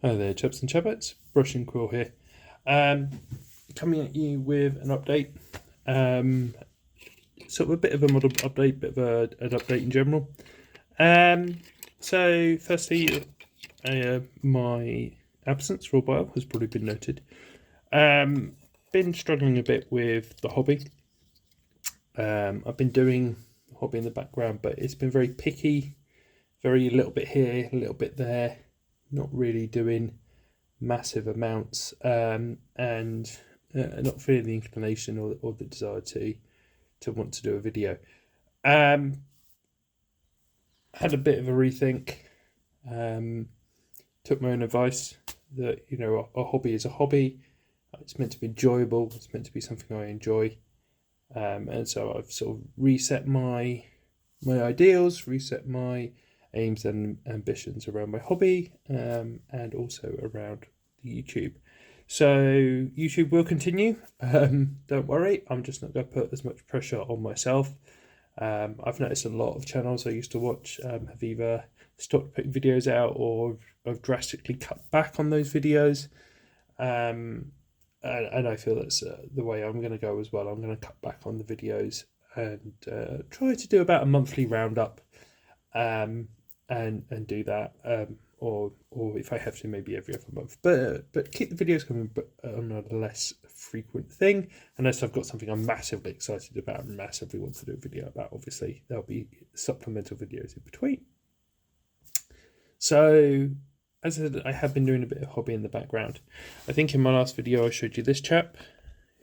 Hi there, chaps and chappets. Brush and Quill here. Coming at you with an update. Sort of a bit of a model update, bit of an update in general. So firstly, my absence for a while has probably been noted. Been struggling a bit with the hobby. I've been doing the hobby in the background, but it's been very picky, very a little bit here, a little bit there, not really doing massive amounts, and not feeling the inclination or the desire to want to do a video. Had a bit of a rethink. Took my own advice that a hobby is a hobby. It's meant to be enjoyable. It's meant to be something I enjoy, and so I've sort of reset my ideals, reset my aims and ambitions around my hobby, and also around the YouTube. So YouTube will continue. Don't worry, I'm just not going to put as much pressure on myself. I've noticed a lot of channels I used to watch have either stopped putting videos out or have drastically cut back on those videos. And I feel that's the way I'm going to go as well. I'm going to cut back on the videos and try to do about a monthly roundup, and do that, or if I have to, maybe every other month. But keep the videos coming, but on a less frequent thing. Unless I've got something I'm massively excited about and massively want to do a video about. Obviously, there'll be supplemental videos in between. So, as I said, I have been doing a bit of hobby in the background. I think in my last video I showed you this chap,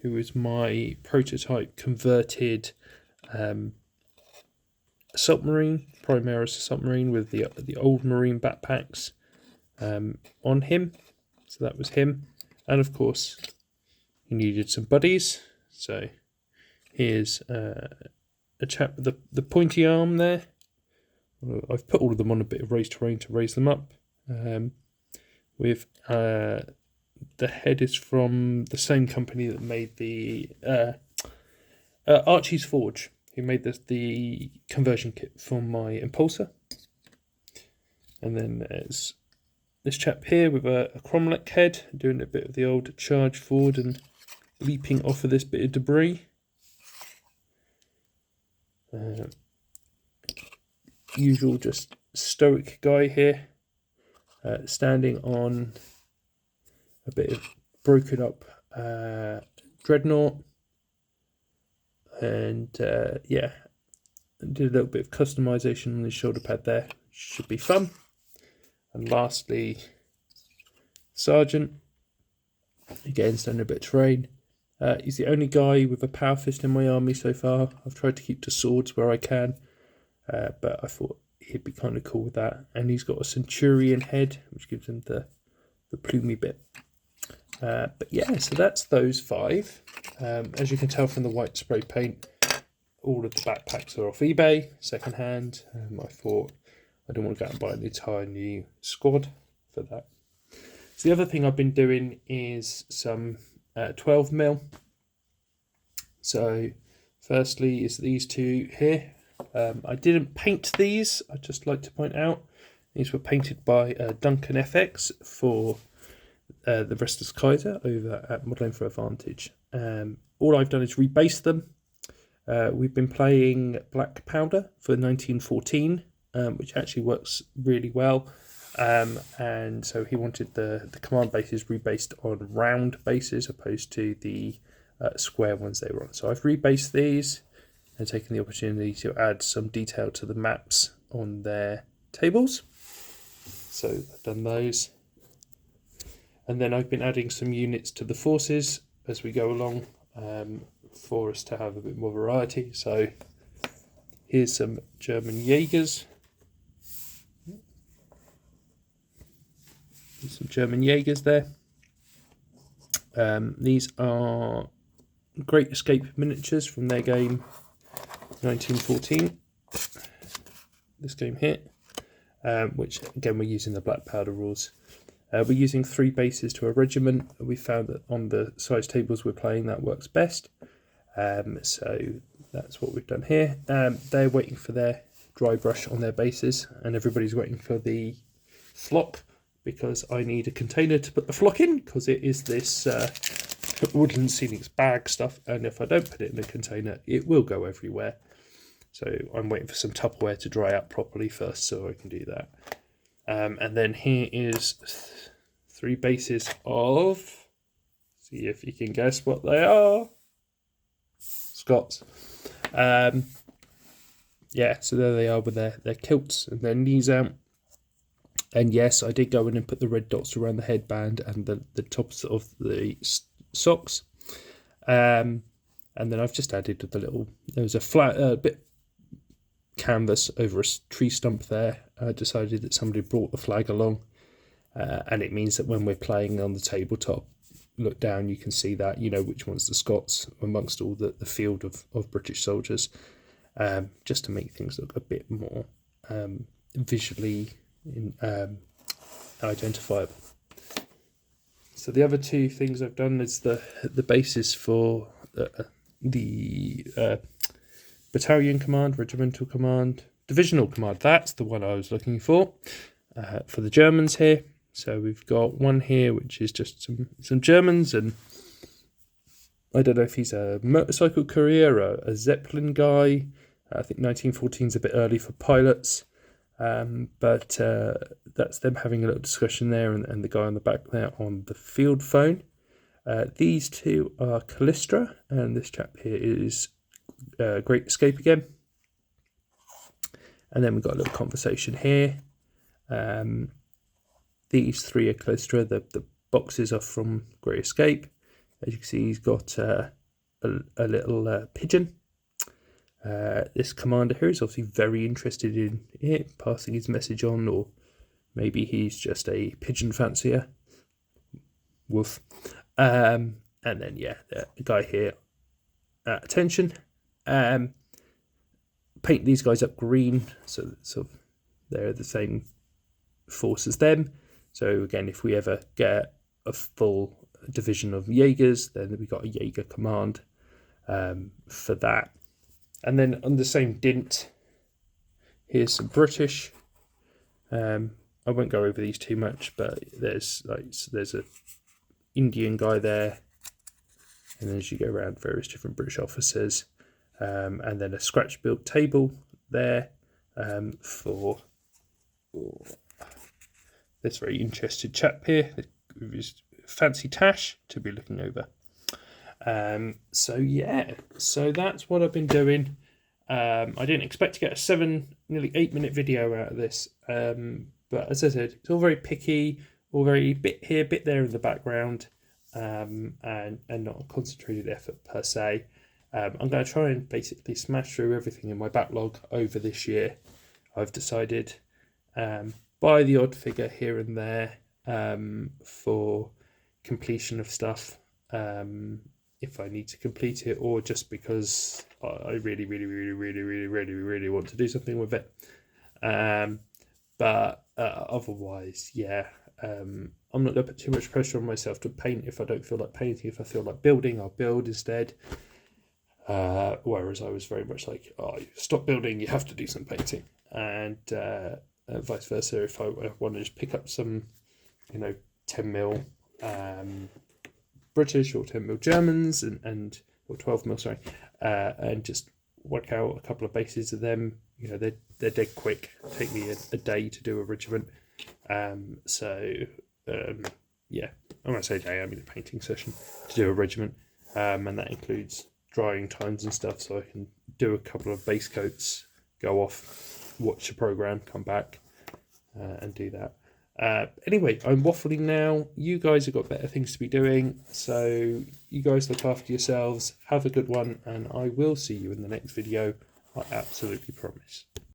who is my prototype converted submarine, Primaris submarine with the old marine backpacks on him. So that was him. And of course, he needed some buddies. So here's a chap with the pointy arm there. I've put all of them on a bit of raised terrain to raise them up. With the head is from the same company that made the Archie's Forge, who made the conversion kit for my Impulsor. And then there's this chap here with a Cromlech head, doing a bit of the old charge forward and leaping off of this bit of debris. Usual just stoic guy here, standing on a bit of broken up dreadnought, and yeah, did a little bit of customization on the shoulder pad there. Should be fun. And lastly, Sergeant, again standing a bit of terrain. He's the only guy with a power fist in my army so far. I've tried to keep to swords where I can, but I thought he'd be kind of cool with that. And he's got a Centurion head, which gives him the plumy bit. But yeah, so that's those 5. As you can tell from the white spray paint, all of the backpacks are off eBay, secondhand. I thought I don't want to go out and buy an entire new squad for that. So the other thing I've been doing is some 12mm. So firstly is these two here. I didn't paint these, I'd just like to point out. These were painted by Duncan FX for the Restless Kaiser over at Modelling for Advantage. All I've done is rebase them. We've been playing Black Powder for 1914, which actually works really well. And so he wanted the command bases rebased on round bases opposed to the square ones they were on. So I've rebased these and taken the opportunity to add some detail to the maps on their tables. So I've done those. And then I've been adding some units to the forces as we go along, for us to have a bit more variety. So here's some German Jaegers. There's some German Jaegers there. These are Great Escape miniatures from their game 1914. This game here, which again we're using the Black Powder rules. We're using 3 bases to a regiment. We found that on the size tables we're playing that works best. So that's what we've done here. They're waiting for their dry brush on their bases, and everybody's waiting for the flop because I need a container to put the flock in, because it is this Woodland Scenics bag stuff, and if I don't put it in a container, it will go everywhere. So I'm waiting for some Tupperware to dry out properly first so I can do that. And then here is 3 bases of, see if you can guess what they are, Scots. Yeah, so there they are with their kilts and their knees out. And yes, I did go in and put the red dots around the headband and the tops of the socks. And then I've just added the little, there was a flat bit canvas over a tree stump there. I decided that somebody brought the flag along, and it means that when we're playing on the tabletop, look down, you can see that, you know, which one's the Scots amongst all the field of British soldiers, just to make things look a bit more visually identifiable. So the other 2 things I've done is the basis for the battalion command, regimental command, divisional command. That's the one I was looking for the Germans here. So we've got one here which is just some Germans, and I don't know if he's a motorcycle courier or a Zeppelin guy. I think 1914 is a bit early for pilots, but that's them having a little discussion there, and the guy on the back there on the field phone. These 2 are Callistra, and this chap here is Great Escape again. And then we've got a little conversation here. These 3 are Callistra. The boxes are from Great Escape. As you can see, he's got a little pigeon. This commander here is obviously very interested in it, passing his message on, or maybe he's just a pigeon fancier. Woof. And then, yeah, the guy here, attention. Paint these guys up green, so they're the same force as them. So again, if we ever get a full division of Jaegers, then we've got a Jaeger command for that. And then on the same dint, here's some British. I won't go over these too much, but there's a Indian guy there, and then as you go around, various different British officers, and then a scratch built table there for this very interested chap here with his fancy tash to be looking over. So yeah, so that's what I've been doing. I didn't expect to get a nearly 8 minute video out of this, but as I said, it's all very picky, all very bit here, bit there in the background, and not a concentrated effort per se. I'm going to try and basically smash through everything in my backlog over this year. I've decided, buy the odd figure here and there for completion of stuff, if I need to complete it, or just because I really want to do something with it. But otherwise, yeah, I'm not going to put too much pressure on myself to paint if I don't feel like painting. If I feel like building, I'll build instead. Whereas I was very much like, stop building, you have to do some painting. And vice versa, if I want to just pick up some, 10mm British or 10mm Germans or 12mm, sorry, and just work out a couple of bases of them. They're dead quick. Take me a day to do a regiment. Yeah, I'm going to say day, I mean a painting session to do a regiment, and that includes drying times and stuff, so I can do a couple of base coats, go off, watch the program, come back, and do that. Anyway, I'm waffling now. You guys have got better things to be doing, so you guys look after yourselves, have a good one, and I will see you in the next video, I absolutely promise.